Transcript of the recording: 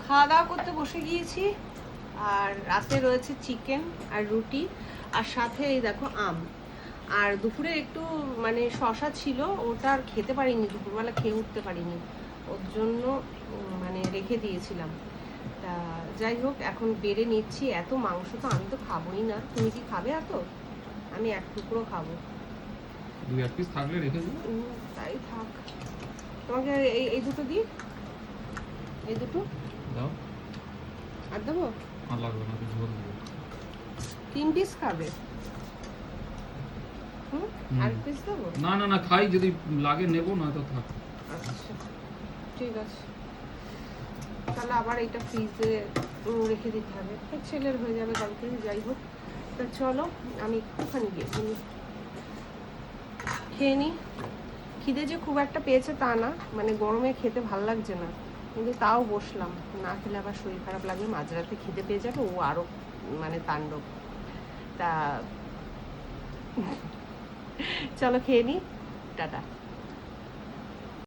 খাওয়া দাওয়া করতে বসে গিয়েছি, আর রাতে রয়েছে চিকেন আর রুটি, আর সাথে এই দেখো আম। আর দুপুরে একটু মানে শশা ছিল, ওটা আর খেতে পারিনি, দুপুরবেলা খেয়ে উঠতে পারিনি, ওর জন্য মানে রেখে দিয়েছিলাম। তা যাই হোক, এখন বেড়ে নিচ্ছি। এত মাংস তো আমি তো খাবোই না। তুমি কি খাবে? এত? আমি এক টুকরো খাবো। 2-1 পিস থাকলে রেখে দিও। তাই থাক। তোমাকে এই এই দুটো দিই, এই দুটো দাও। আর দেবো? আর লাগবে না, ঝোল দেবো। 3 পিস খাবে? আর পিস দেবো? না না না, খাই, যদি লাগে নেবো, না তো থাক। আচ্ছা ঠিক আছে, তাহলে আবার এটা ফ্রিজে রেখে দিতে হবে, ছেলের হয়ে যাবে কালকে। যাই হোক, তা চলো আমি একটুখানি গিয়ে খেয়ে নিই। খিদে যে খুব একটা পেয়েছে তা না, মানে গরমে খেতে ভাল লাগছে না, কিন্তু তাও বসলাম। না খেলে আবার শরীর খারাপ লাগবে, মাঝরাতে খিদে পেয়ে যাবে, ও আরও মানে তাণ্ডব। তা চলো খেয়ে নিই, টাটা।